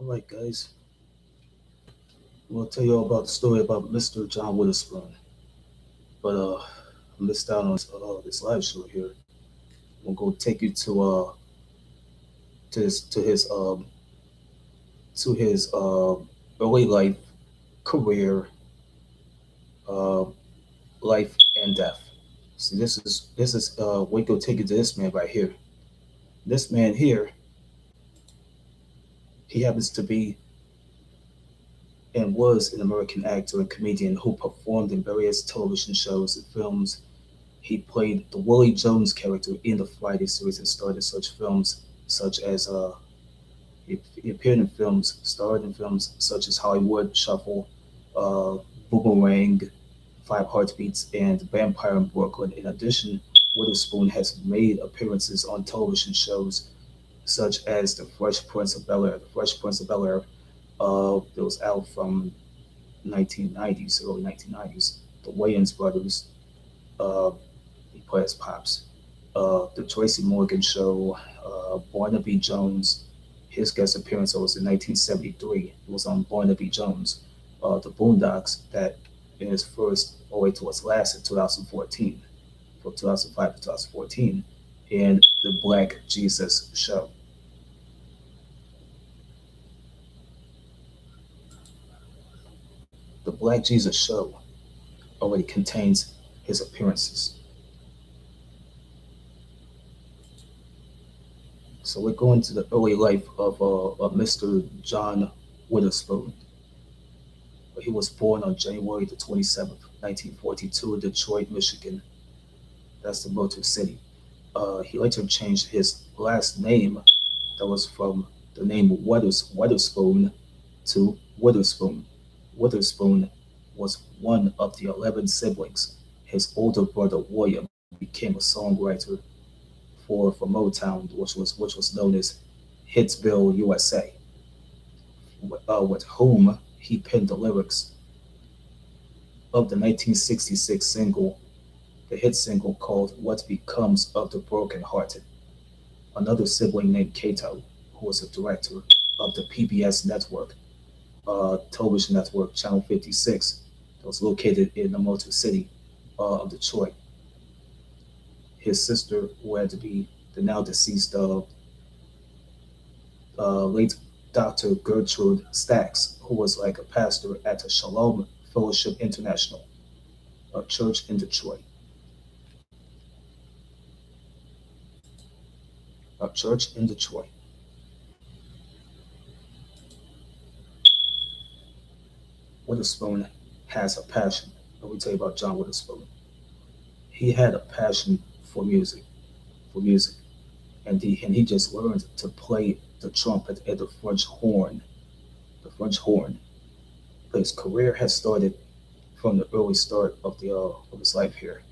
All right, guys. I'm gonna tell you all about the story about Mr. John Witherspoon. But I missed out on this live show here. I'm gonna go take you to his early life, career, uh, life and death. See, this is we go take you to this man right here. This man here, he happens to be and was an American actor and comedian who performed in various television shows and films. He played the Willie Jones character in the Friday series and starred in such films such as he appeared in films, starred in films such as Hollywood Shuffle, uh, Boomerang, Five Heartbeats, and Vampire in Brooklyn. In addition, Witherspoon has made appearances on television shows such as The Fresh Prince of Bel Air. The Fresh Prince of Bel Air that was out from 1990s, early 1990s. The Wayans brothers, uh, he plays Pops. The Tracy Morgan Show, Barnaby Jones. His guest appearance was in 1973. It was on Barnaby Jones. The Boondocks, that in his first all the way to its last in 2014, from 2005 to 2014, and the Black Jesus Show. The Black Jesus Show already contains his appearances. So we're going to the early life of Mr. John Witherspoon. He was born on January the 27th, 1942, in Detroit, Michigan. That's the Motor City. He later changed his last name, that was from the name Witherspoon, to Witherspoon. Witherspoon was one of the 11 siblings. His older brother William became a songwriter for Motown, which was known as Hitsville, USA, with whom he penned the lyrics of the 1966 single, the hit single called "What Becomes of the Broken Hearted." Another sibling named Kato, who was a director of the PBS network, television network, Channel 56, that was located in the Motor City of Detroit. His sister, who had to be the now deceased late Dr. Gertrude Stacks, who was like a pastor at the Shalom Fellowship International, a church in Detroit. A church in Detroit. Witherspoon has a passion. Let me tell you about John Witherspoon. He had a passion for music, for music, and he just learned to play the trumpet and the French horn. The French horn. But his career has started from the early start of his life here.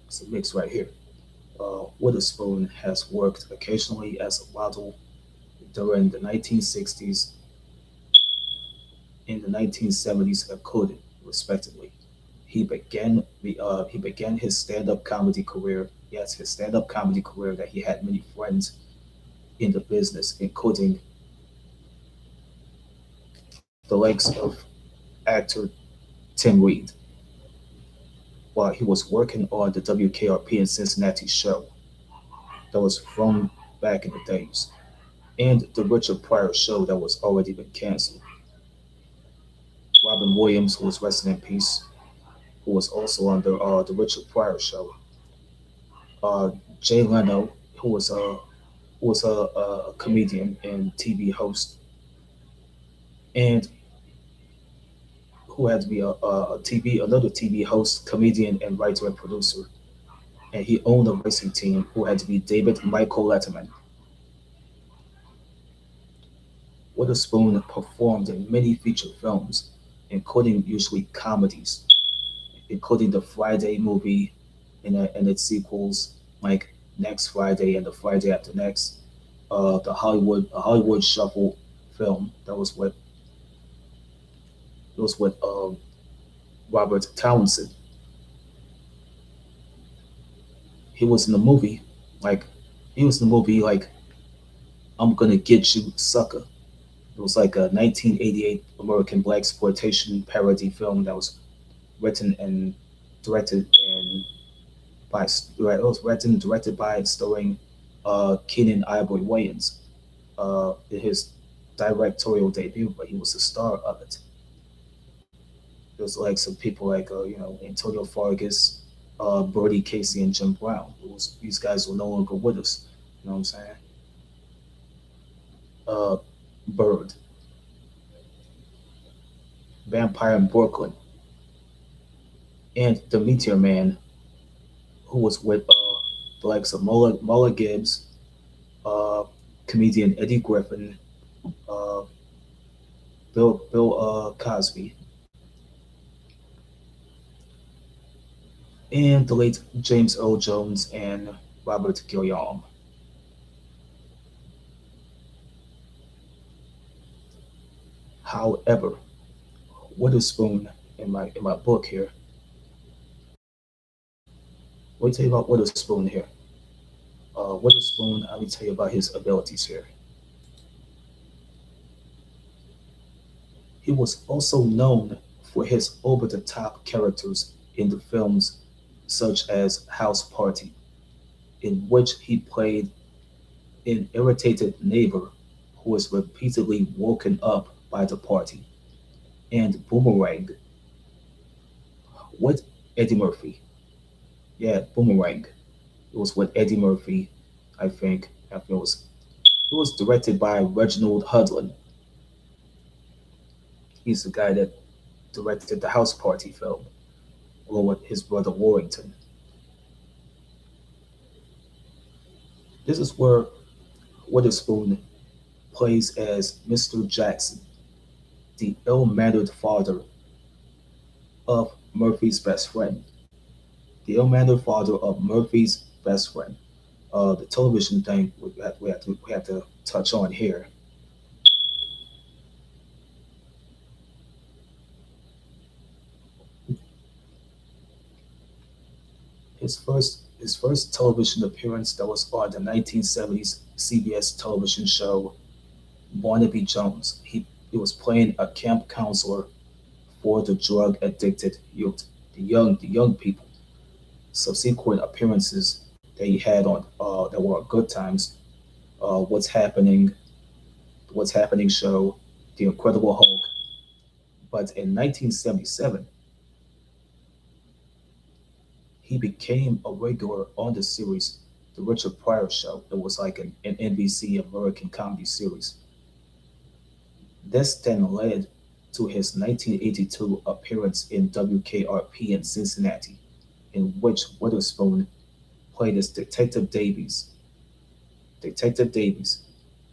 It's a mix right here. Witherspoon has worked occasionally as a model during the 1960s and the 1970s, included, respectively. He began his stand-up comedy career. Yes, his stand-up comedy career that he had many friends in the business, including the likes of actor Tim Reed, while he was working on the WKRP in Cincinnati show that was from back in the days, and the Richard Pryor show that was already been canceled. Robin Williams, who was resting in peace, who was also on the Richard Pryor show. Uh, Jay Leno, who was a comedian and TV host, and who had to be another TV host, comedian, and writer and producer. And he owned a racing team who had to be David Michael Letterman. Witherspoon performed in many feature films, including usually comedies, including the Friday movie and its sequels, like Next Friday and the Friday After Next, the Hollywood Shuffle film that was with Robert Townsend. He was in the movie, like he was in the movie like I'm Gonna Get You, Sucker. It was like a 1988 American black exploitation parody film that was written and directed and it was written and directed by and starring Keenan Ivory Wayans in his directorial debut, but he was the star of it. There was like some people like Antonio Fargas, Birdie Casey, and Jim Brown. These guys were no longer with us. You know what I'm saying? Uh, Bird, Vampire in Brooklyn, and the Meteor Man, who was with the likes of Mulla Gibbs, uh, comedian Eddie Griffin, uh, Bill Cosby, and the late James Earl Jones and Robert Guillaume. However, Witherspoon in my book here, let me tell you about Witherspoon here. Witherspoon, let me tell you about his abilities here. He was also known for his over the top characters in the films such as House Party, in which he played an irritated neighbor who was repeatedly woken up by the party, and Boomerang with Eddie Murphy. Yeah, Boomerang. It was with Eddie Murphy, I think. It was directed by Reginald Hudlin. He's the guy that directed the House Party film, along with his brother Warrington. This is where Witherspoon plays as Mr. Jackson, the ill-mannered father of Murphy's best friend. The ill-mannered father of Murphy's best friend. The television thing we have to touch on here. His first television appearance that was on the 1970s CBS television show Barnaby Jones. He was playing a camp counselor for the drug addicted youth, the young people. Subsequent appearances that he had on that were good times. What's happening show, The Incredible Hulk. But in 1977, he became a regular on the series, The Richard Pryor Show. It was like an NBC American comedy series. This then led to his 1982 appearance in WKRP in Cincinnati, in which Witherspoon played as Detective Davies,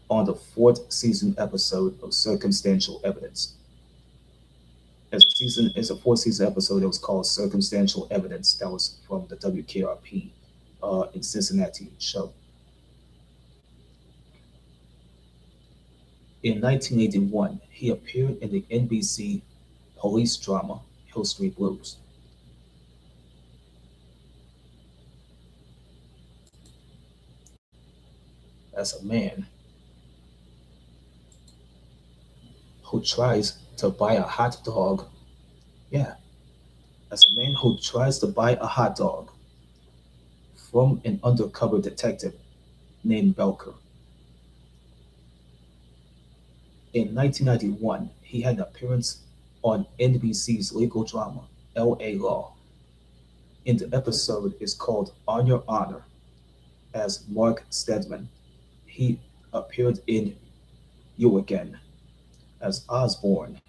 on the fourth season episode of Circumstantial Evidence. As a fourth season episode that was called Circumstantial Evidence, that was from the WKRP in Cincinnati show. In 1981, he appeared in the NBC police drama Hill Street Blues. As a man who tries to buy a hot dog, yeah, as a man who tries to buy a hot dog from an undercover detective named Belker. In 1991, he had an appearance on NBC's legal drama L.A. Law. And the episode is called On Your Honor as Mark Stedman. He appeared in You Again as Osborne.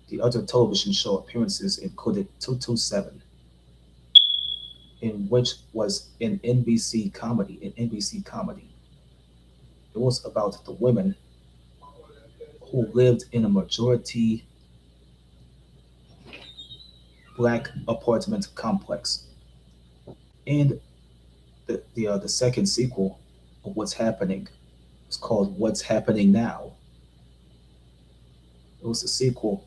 The other television show appearances included 227, in which was an NBC comedy. It was about the women who lived in a majority black apartment complex. And the second sequel of What's Happening was called What's Happening Now. It was the sequel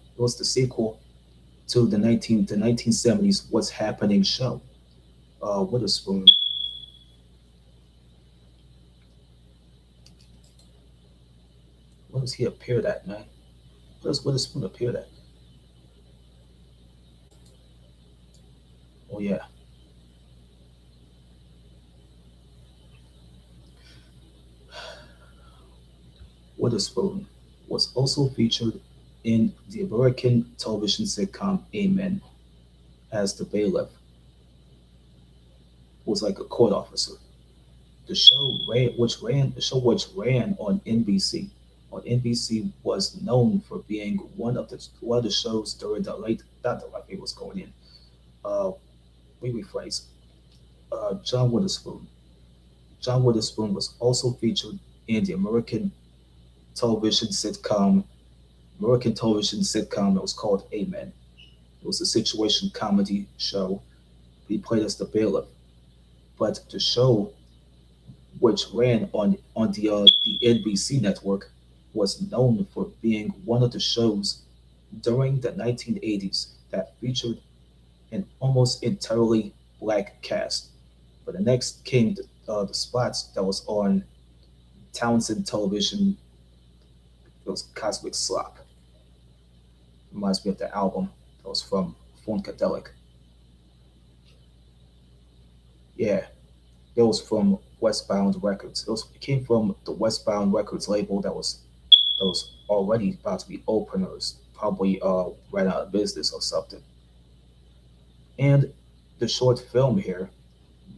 to the 1970s What's Happening show. Witherspoon does he appear at, man? Where does Witherspoon appear at? Oh yeah, Witherspoon was also featured in the American television sitcom Amen as the bailiff, who was like a court officer. The show which ran on NBC was known for being one of the shows during the late not the like it was going in. Uh, we rephrase. John Witherspoon. John Witherspoon was also featured in the television sitcom American television sitcom that was called Amen. It was a situation comedy show. He played as the bailiff. But the show, which ran on the NBC network, was known for being one of the shows during the 1980s that featured an almost entirely black cast. But the next came the spots that was on Townsend Television. It was Cosmic Slop. Reminds me of the album that was from Funkadelic. Yeah, it was from Westbound Records. It came from the Westbound Records label that was already about to be openers, probably ran out of business or something. And the short film here,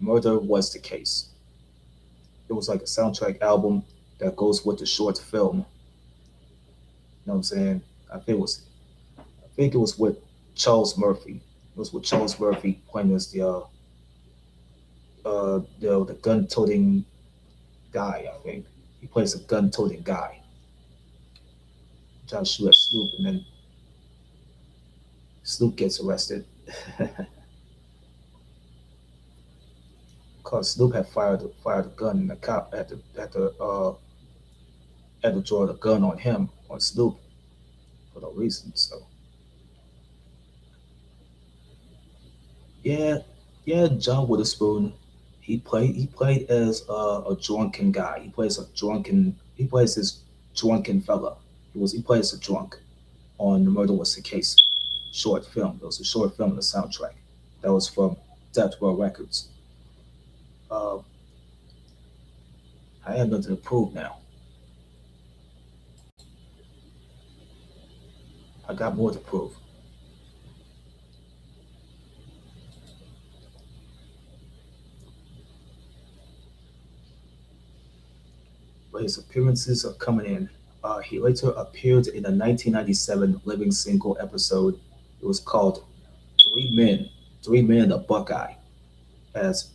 Murder Was the Case. It was like a soundtrack album that goes with the short film. You know what I'm saying? I think it was I think it was with Charles Murphy. It was with Charles Murphy playing as the gun toting guy. I think he plays a gun toting guy trying to shoot at Snoop, and then Snoop gets arrested because Snoop had fired a gun, and the cop had to draw the gun on him on Snoop for no reason. So yeah, yeah, John Witherspoon. He played as a drunken guy. He plays this drunken fella. He plays a drunk on the Murder Was the Case short film. It was a short film in the soundtrack that was from Death Row Records. Uh, I have nothing to prove now. I got more to prove. But his appearances are coming in. He later appeared in a 1997 Living Single episode. It was called Three Men, Three Men and a Buckeye, as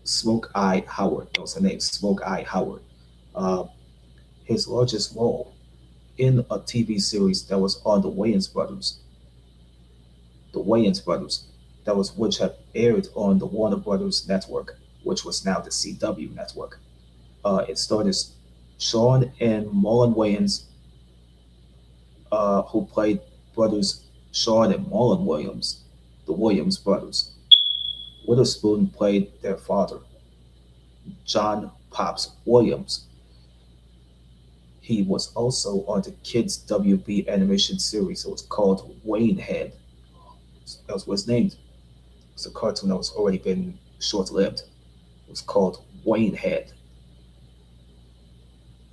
Smoke Eye Howard. That was her name, Smoke Eye Howard. Uh, his largest role in a TV series that was on the Wayans Brothers, that was which had aired on the Warner Brothers network, which was now the CW network. It starred Sean and Marlon Wayans, who played brothers Sean and Marlon Williams, the Williams brothers. Witherspoon played their father, John Pops Williams. He was also on the kids' WB animation series. It was called Wayne Head. That was what it's named. It's a cartoon that was already been short lived. It was called Wayne Head.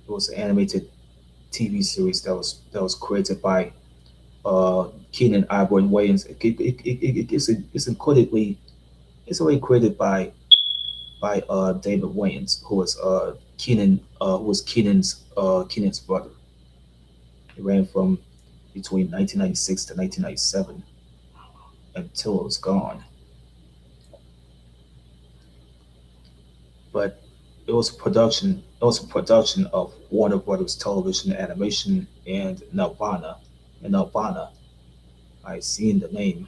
It was an animated TV series that was created by Keenan Ivory Wayans. It's already created by David Wayans, who was Keenan's brother. It ran from between 1996 to 1997 until it was gone. But it was a production of Warner Brothers Television Animation and Nelvana. And Nelvana, I seen the name,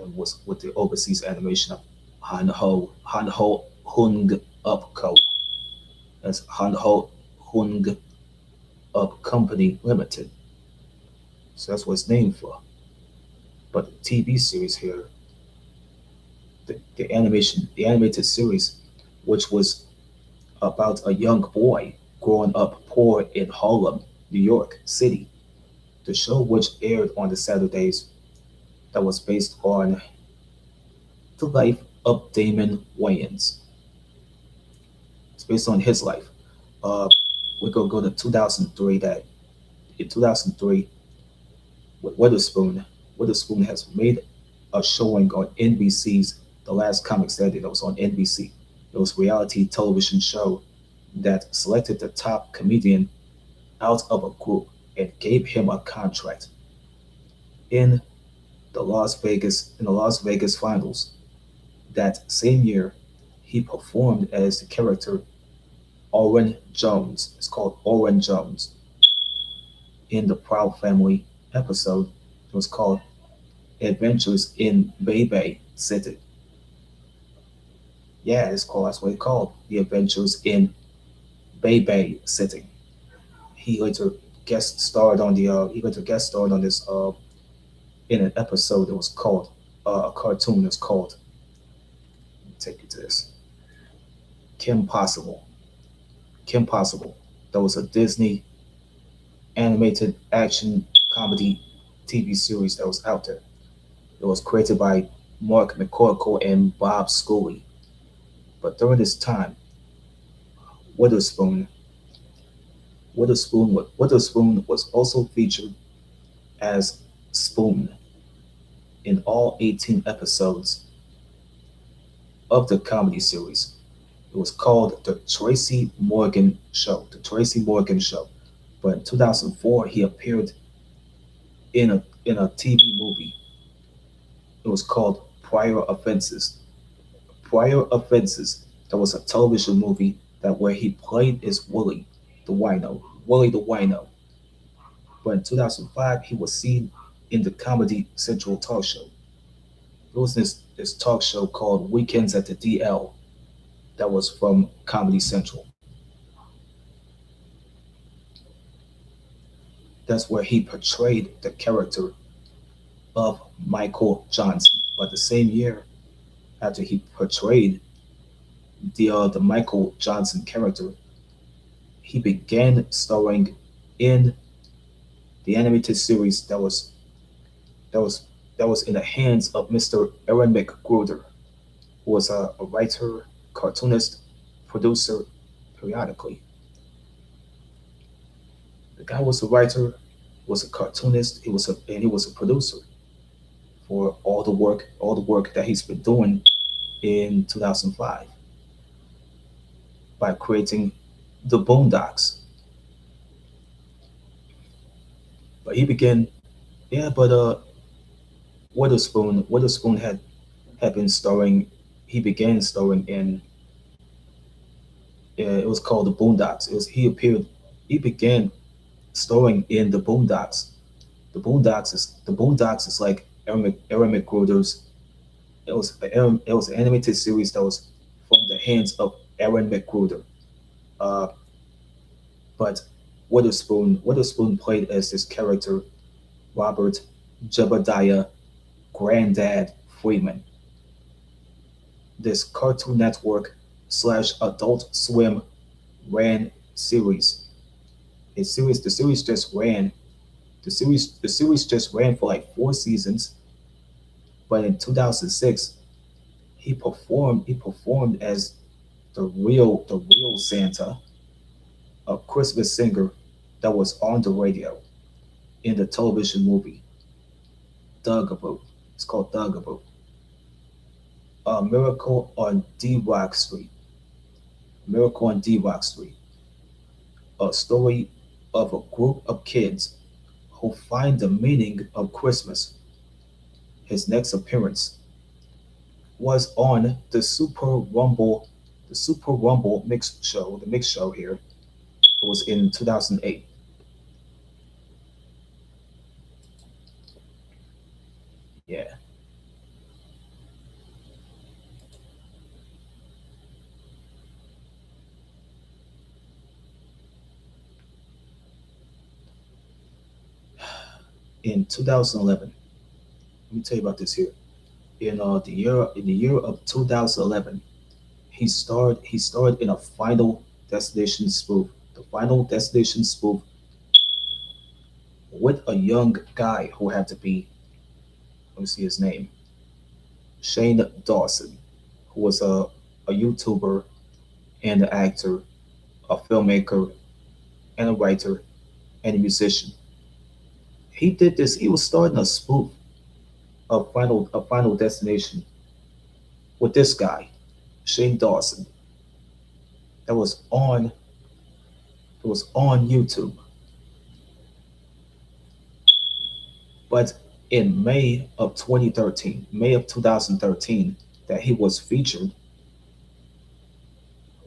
and was with the overseas animation of Han Ho Hung Up Co. That's Han Ho Hung Up Company Limited. So that's what it's named for. But the TV series here, the animated series, which was about a young boy growing up poor in Harlem. New York City. The show, which aired on the Saturdays, that was based on the life of Damon Wayans. It's based on his life. Uh, we go to 2003. That in 2003, with Witherspoon has made a showing on NBC's The Last Comic Standing. That was on NBC. It was a reality television show that selected the top comedian out of a group and gave him a contract in the Las Vegas finals. That same year, he performed as the character Owen Jones. It's called Owen Jones in the Proud Family episode. It was called Adventures in Bay City. Yeah, it's called that's what it's called. The Adventures in Bay City. He later he later guest starred on this in an episode that was called a cartoon that's called, let me take you to this, Kim Possible. Kim Possible. That was a Disney animated action comedy TV series that was out there. It was created by Mark McCorkle and Bob Scully. But during this time, Witherspoon Witherspoon was also featured as Spoon in all 18 episodes of the comedy series. It was called The Tracy Morgan Show. The Tracy Morgan Show. But in 2004, he appeared in a TV movie. It was called Prior Offenses. Prior Offenses. That was a television movie that where he played as Willie the Wino. Willie the Wino. But in 2005, he was seen in the Comedy Central talk show. There was this talk show called Weekends at the DL that was from Comedy Central. That's where he portrayed the character of Michael Johnson. But the same year, after he portrayed the Michael Johnson character, he began starring in the animated series that was that was in the hands of Mr. Aaron McGruder, who was a writer, cartoonist, producer, periodically. The guy was a writer, was a cartoonist, he was a producer for all the work that he's been doing in 2005 by creating the Boondocks. But he began, yeah, but Witherspoon had been starring. He began starring in. It was called the Boondocks. He began starring in the Boondocks. The Boondocks is like Aaron McGruder's. It was an animated series that was from the hands of Aaron McGruder. Uh, but Witherspoon played as this character, Robert Jebediah Grandad Freeman. This Cartoon Network slash Adult Swim ran series. The series just ran. The series just ran for like 4 seasons. But in 2006, he performed as the real Santa, a Christmas singer that was on the radio in the television movie Dugaboo. It's called Dugaboo. A Miracle on D Rock Street. Miracle on D Rock Street. A story of a group of kids who find the meaning of Christmas. His next appearance was on the Super Rumble mix show, the mix show here. It was in 2008. Yeah. In 2011, let me tell you about this here. In the year of 2011, he starred in a Final Destination spoof. The Final Destination spoof with a young guy who had to be, let me see his name, Shane Dawson, who was a YouTuber and an actor, a filmmaker, and a writer and a musician. He did this. He was starting a spoof of Final Destination with this guy, Shane Dawson, that was on YouTube. But in May of 2013, that he was featured,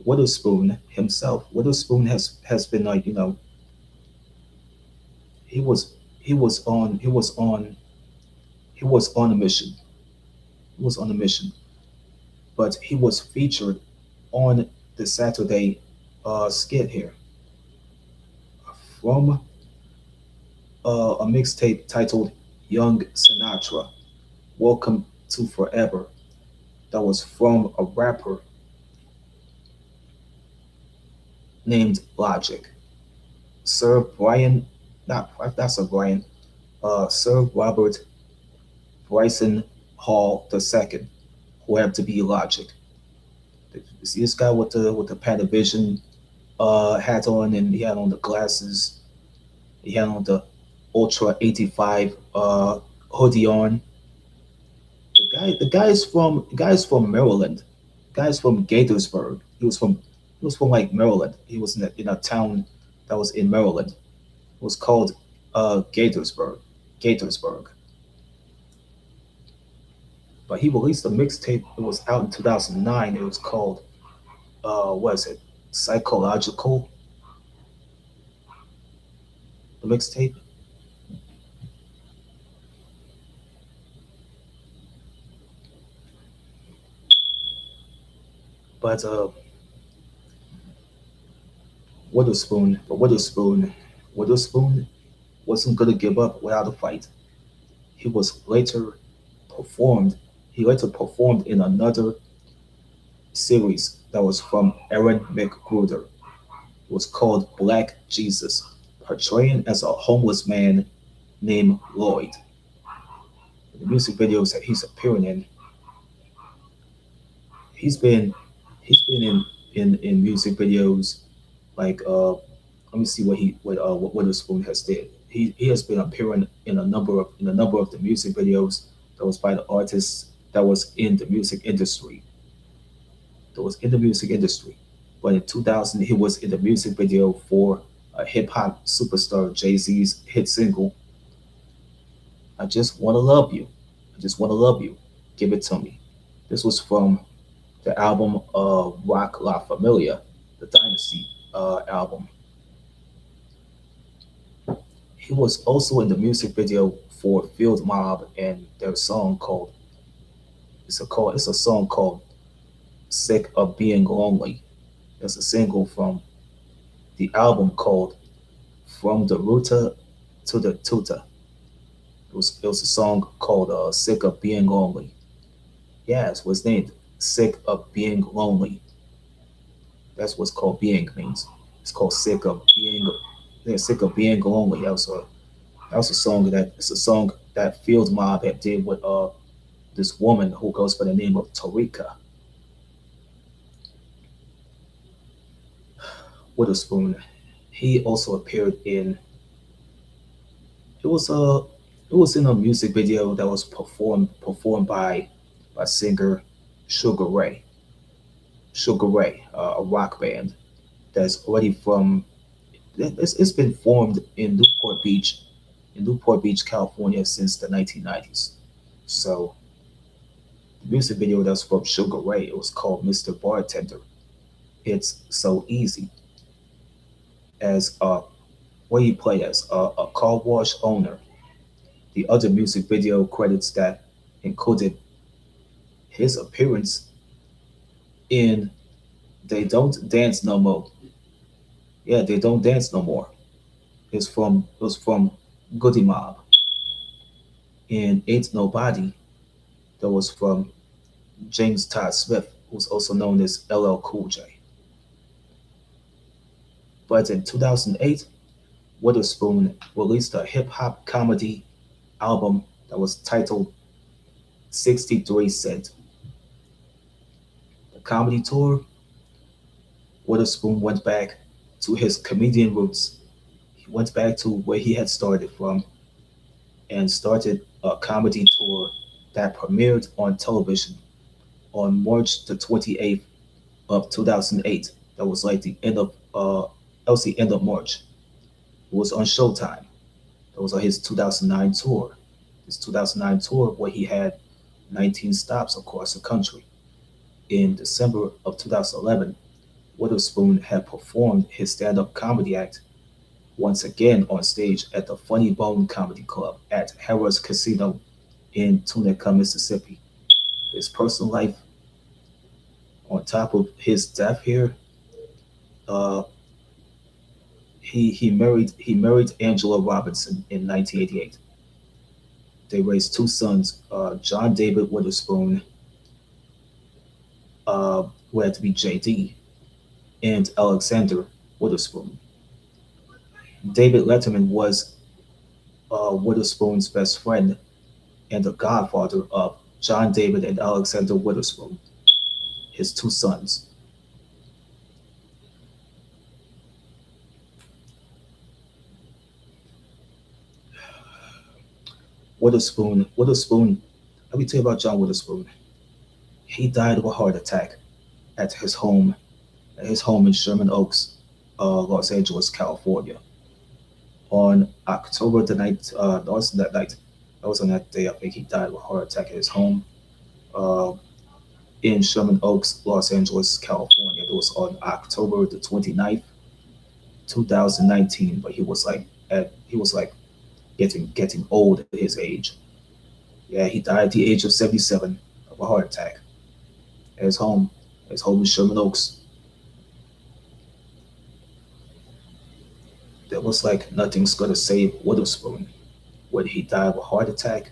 Witherspoon himself. Witherspoon has been like, he was he was on he was on he was on a mission. He was on a mission, but he was featured on the Saturday skit here from a mixtape titled "Young Sinatra." Welcome to Forever. That was from a rapper named Logic. Sir Brian, not that's a Brian, Sir Robert Bryson Hall II, who happened to be Logic. You see this guy with the Panavision hat on, and he had on the glasses. He had on the Ultra 85 hoodie on. The guy's from Maryland. The guy's from Gaithersburg. He was from like Maryland. He was in a town that was in Maryland. It was called Gaithersburg. Gaithersburg. But he released a mixtape. It was out in 2009. It was called what is it? Psychological, the mixtape. But Witherspoon wasn't gonna give up without a fight. He was later performed. He later performed in another series that was from Aaron McGruder. It was called Black Jesus, portraying as a homeless man named Lloyd. The music videos that he's appearing in, he's been he's been in music videos like let me see what Witherspoon has did. He has been appearing in a number of the music videos that was by the artists that was in the music industry. That was in the music industry. But in 2000, he was in the music video for a hip hop superstar Jay Z's hit single, "I Just Wanna Love You." I just wanna love you. Give it to me. This was from the album Rock La Familia, the Dynasty album. He was also in the music video for Field Mob and their song called it's a song called "Sick of Being Lonely." It's a single from the album called "From the Ruta to the Tuta." It was a song called "Sick of Being Lonely." Yes, it was named "Sick of Being Lonely." That's what's called being means. It's called "Sick of Being." Yeah, "Sick of Being Lonely." That was a song that it's a song that Field Mob had did with this woman who goes by the name of Tarika Witherspoon. He also appeared in it was a it was in a music video that was performed by singer Sugar Ray. Sugar Ray, a rock band that's already from it's been formed in Newport Beach, California since the 1990s. So the music video that's from Sugar Ray, it was called Mr. Bartender. It's so easy as what he played as a car wash owner. The other music video credits that included his appearance in They Don't Dance No More. Yeah, They Don't Dance No More. It was from Goody Mob. And Ain't Nobody, that was from James Todd Smith, who's also known as LL Cool J. But in 2008, Witherspoon released a hip hop comedy album that was titled 63 Cent. The comedy tour, Witherspoon went back to his comedian roots. He went back to where he had started from and started a comedy tour that premiered on television on March the 28th of 2008. That was like the end of that was the end of March. It was on Showtime. That was on his 2009 tour. His 2009 tour where he had 19 stops across the country. In December of 2011, Witherspoon had performed his stand-up comedy act once again on stage at the Funny Bone Comedy Club at Harrah's Casino in Tunica, Mississippi. His personal life, on top of his death here, uh, he married Angela Robinson in 1988. They raised two sons, John David Witherspoon, who had to be JD, and Alexander Witherspoon. David Letterman was Witherspoon's best friend and the godfather of John David and Alexander Witherspoon, his two sons. Witherspoon, let me tell you about John Witherspoon. He died of a heart attack at his home in Sherman Oaks, Los Angeles, California, on October the night. That was that night. That was on that day. I think he died of a heart attack at his home uh, in Sherman Oaks, Los Angeles, California. It was on October the 29th, 2019. But he was like getting old at his age. Yeah, he died at the age of 77 of a heart attack at his home in Sherman Oaks. There was like nothing's gonna save Witherspoon when he died of a heart attack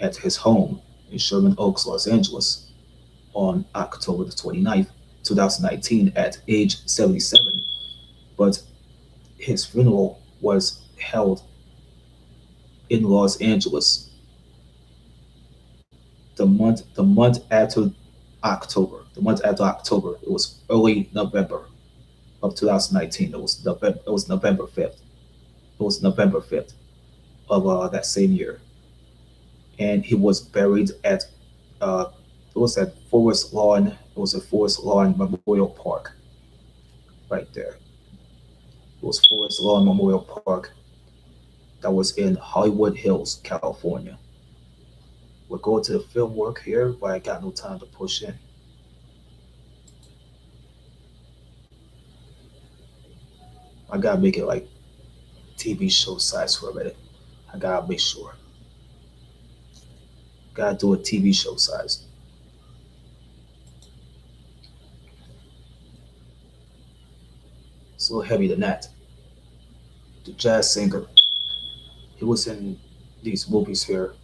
at his home in Sherman Oaks, Los Angeles on October the 29th, 2019 at age 77. But his funeral was held in Los Angeles the month after October. The month after October, it was early November of 2019. It was November 5th. It was November 5th of that same year, and he was buried at uh, it was at Forest Lawn. It was at Forest Lawn Memorial Park right there. It was Forest Lawn Memorial Park that was in Hollywood Hills, California. We're going to the film work here, but I got no time to push in. I gotta make it like TV show size for a minute. I gotta make sure. Gotta do a TV show size. It's a little heavier than that. The jazz singer. He was in these movies here.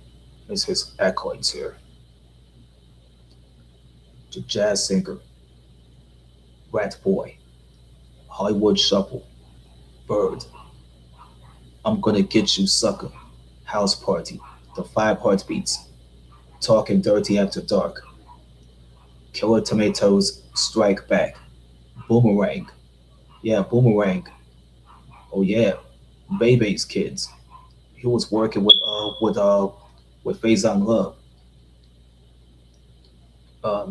Is his accolades here. The jazz singer, Rat Boy, Hollywood Shuffle, Bird, I'm gonna get you sucker, House Party, The Five Heartbeats, Talking Dirty After Dark, Killer Tomatoes, Strike Back, Boomerang, yeah, Boomerang, oh yeah, Bebe's Kids. He was working with Faison Love,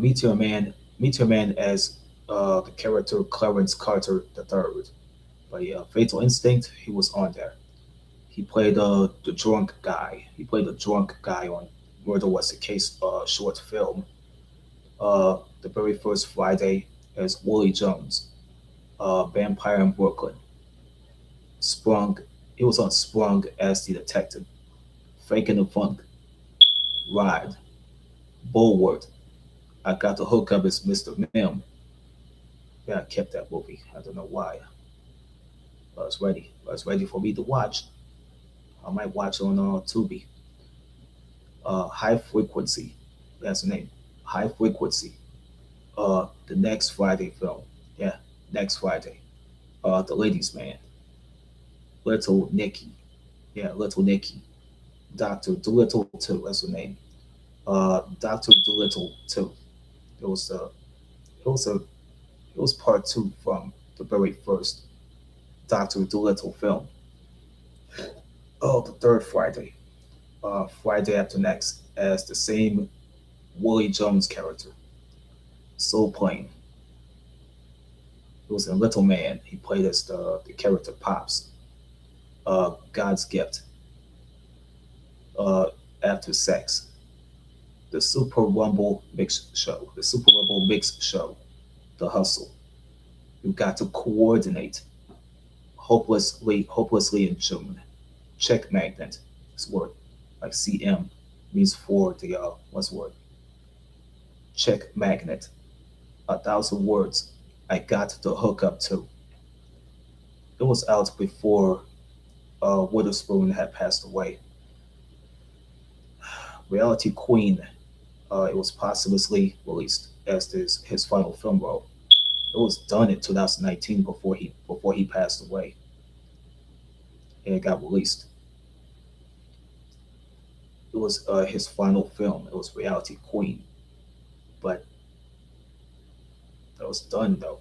Meteor Man as the character Clarence Carter III. But yeah, Fatal Instinct, he was on there. He played the drunk guy. He played the drunk guy on Murder Was the Case short film. The very first Friday as Wooly Jones. Vampire in Brooklyn. Sprung. He was on Sprung as the detective. Faking the Funk. Ride. Bulwark. I got the hookup as Mr. Mim. Yeah, I kept that movie. I don't know why. But it's ready. But it's ready for me to watch. I might watch on Tubi. High Frequency. That's the name. High Frequency. The next Friday film. Yeah, next Friday. The Ladies Man. Little Nicky. Yeah, Little Nicky. Doctor Dolittle too. That's her name. Doctor Dolittle too. It was it was a it was part two from the very first Doctor Dolittle film. Oh, the third Friday. Friday after next as the same Willie Jones character. Soul Plane. He was a little man. He played as the character Pops. God's gift. Uh, After sex. The Super Rumble Mix Show. The Super Rumble Mix Show. The Hustle. You got to coordinate hopelessly in June. Check magnet. This word like CM means for the what's the word? Check magnet. 1,000 words. I got the hookup too. It was out before Witherspoon had passed away. Reality Queen. It was posthumously released as his final film role. It was done in 2019 before he passed away, and it got released. It was his final film. It was Reality Queen, but that was done though.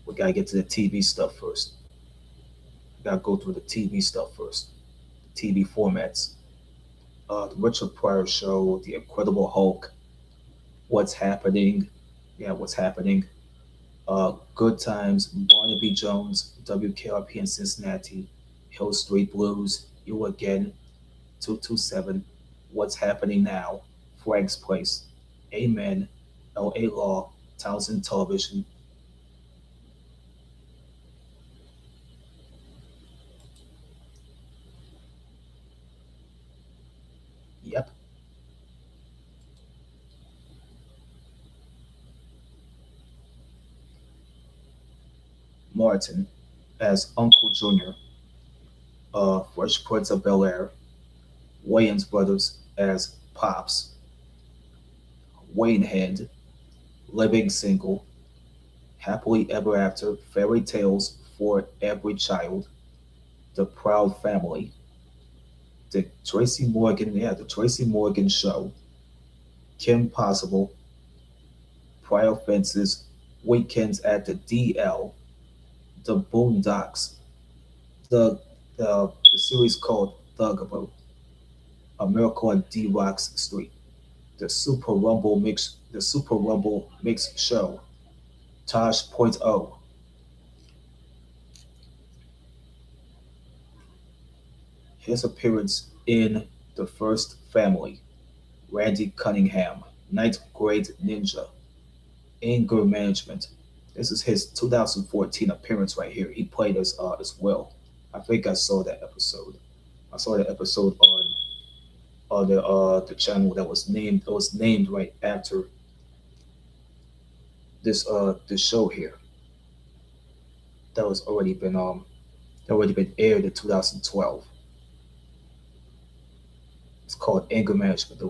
We gotta get to the TV stuff first. We gotta go through the TV stuff first. TV formats. The Richard Pryor Show, The Incredible Hulk, What's Happening, yeah, What's Happening, Good Times, Barnaby Jones, WKRP in Cincinnati, Hill Street Blues, You Again, 227, What's Happening Now, Frank's Place, Amen, LA Law, Townsend Television. Yep, Martin as Uncle Junior, Fresh Prince of Bel Air, Wayans Brothers as Pops, Wayne Hand, Living Single, Happily Ever After, Fairy Tales for Every Child, The Proud Family, the Tracy Morgan Show, Kim Possible, Prior Fences, Weekends at the DL, The Boondocks, the the series called Thugaboo, A Miracle on D Rock's Street, the Super Rumble Mix Show, Tosh Point O, his appearance in The First Family, Randy Cunningham, Ninth Grade Ninja, Anger Management. This is his 2014 appearance right here. He played as well. I think I saw that episode. I saw that episode on the channel that was named right after this show here that was already been aired in 2012. It's called Anger Management.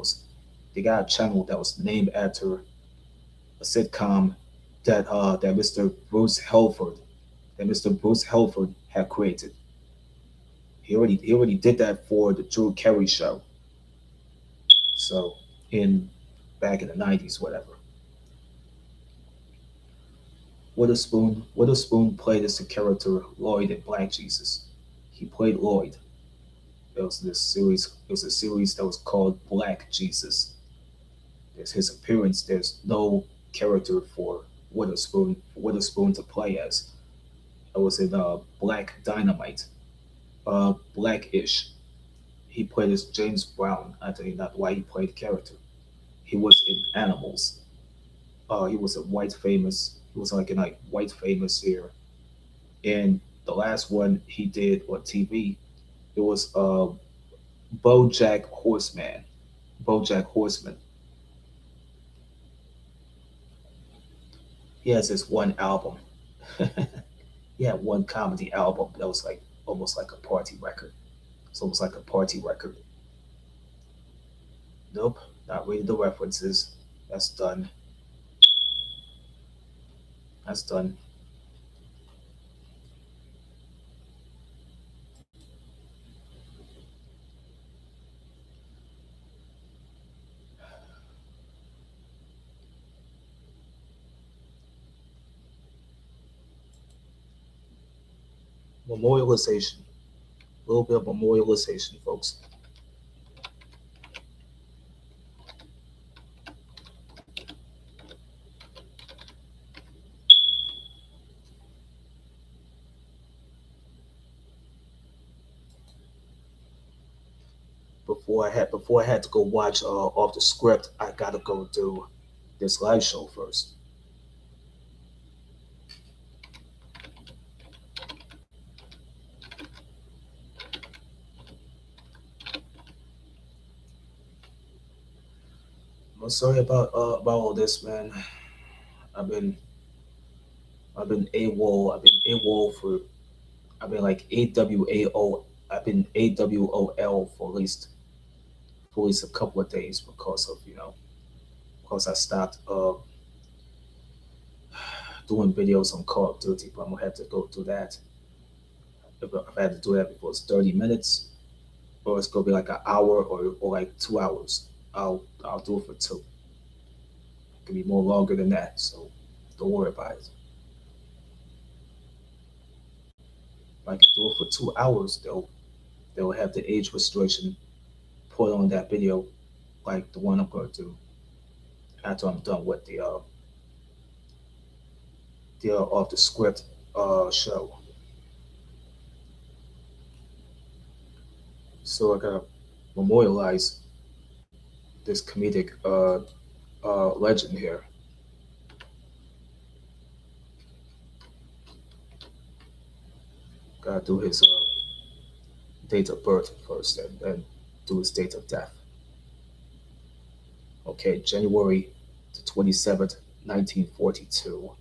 They got a channel that was named after a sitcom that Mr. Bruce Helford had created. He already did that for the Drew Carey show. So in back in the 90s, whatever. Witherspoon played as the character Lloyd in Black Jesus. He played Lloyd. It was a series that was called Black Jesus. There's his appearance. There's no character for Witherspoon to play as. It was in Black Dynamite, Blackish. He played as James Brown. I tell you not why he played the character. He was in Animals. He was a white famous. He was like white famous here. And the last one he did on TV, it was BoJack Horseman. BoJack Horseman. He has this one album. He had one comedy album that was like almost like a party record. It's almost like a party record. Nope, not reading the references. That's done. That's done. Memorialization. A little bit of memorialization, folks. Before I had to go watch off the script, I gotta go do this live show first. I'm sorry about all this, man. I've been I've been AWOL. I've been AWOL for I've been like AWAO. I've been AWOL for at least a couple of days because of because I stopped doing videos on Call of Duty. But I'm gonna have to go do that. If I had to do that before it's 30 minutes, or it's gonna be like an hour or like 2 hours. I'll do it for two. It can be more longer than that, so don't worry about it. If I can do it for 2 hours, they'll have the age restriction put on that video, like the one I'm gonna do after I'm done with the off the script show. So I gotta memorialize this comedic legend here. Gotta do his date of birth first, and then do his date of death. Okay, January the 27th, 1942.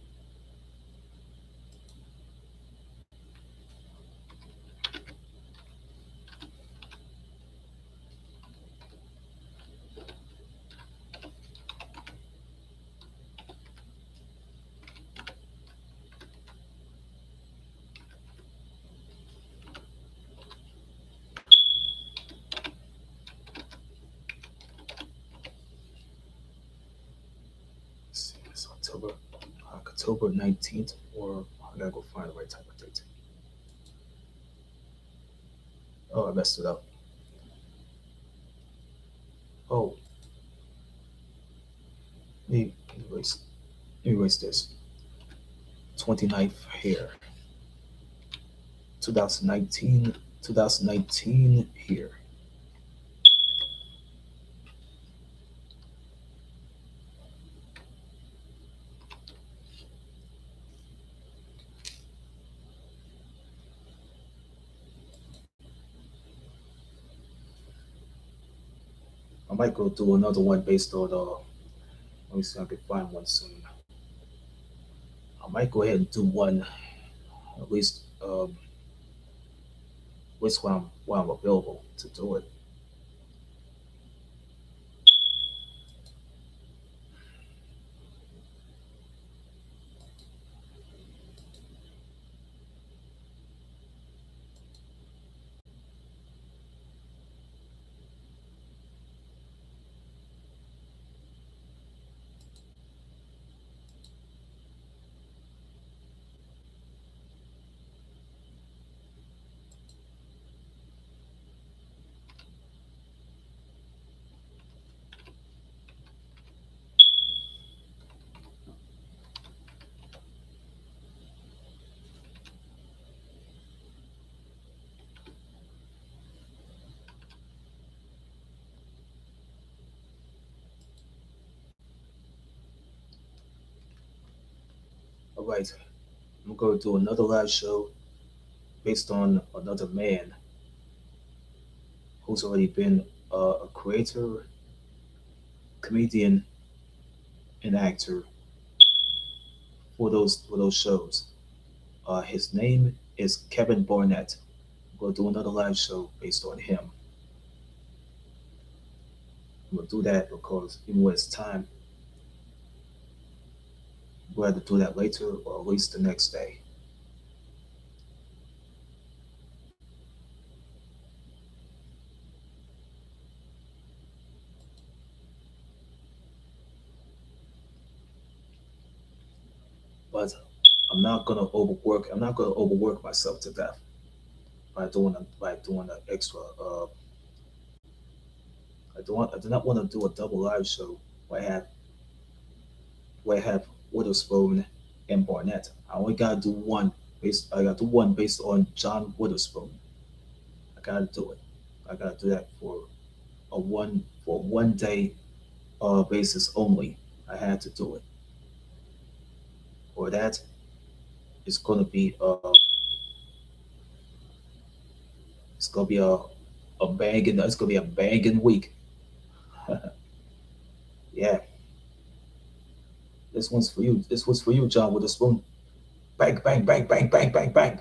Let's see, it's October 19th, or I gotta go find the right type of date. Oh, I messed it up. Oh, let me erase, let me erase this. 29th here. 2019, 2019 here. I might go do another one based on let me see if I can find one soon. I might go ahead and do one at least when I'm available to do it. All right, I'm going to do another live show based on another man who's already been a creator, comedian, and actor for those shows. His name is Kevin Barnett. I'm going to do another live show based on him. I'm going to do that because even when it's time, we'll have to do that later or at least the next day. But I'm not going to overwork myself to death. by doing an extra. I do not want to do a double live show where I have where I have Witherspoon and Barnett. I only gotta do one I got to do one based on John Witherspoon. I gotta do it. I gotta do that for 1 day basis only. I had to do it. Or that is gonna be it's gonna be a banging it's gonna be a banging week. Yeah, this one's for you. This was for you, John Witherspoon. Bang, bang, bang, bang, bang, bang, bang.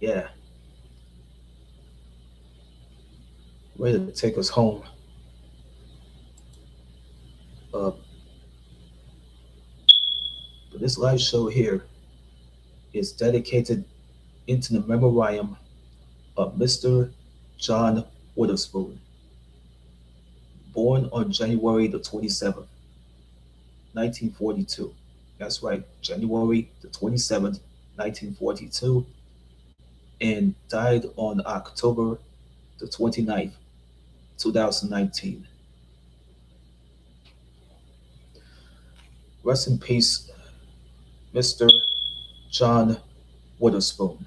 Yeah, ready to take us home. Uh, but this live show here is dedicated into the memoriam of Mr. John Witherspoon, born on January the 27th, 1942. That's right, January the 27th, 1942, and died on October the 29th, 2019. Rest in peace, Mr. John Witherspoon.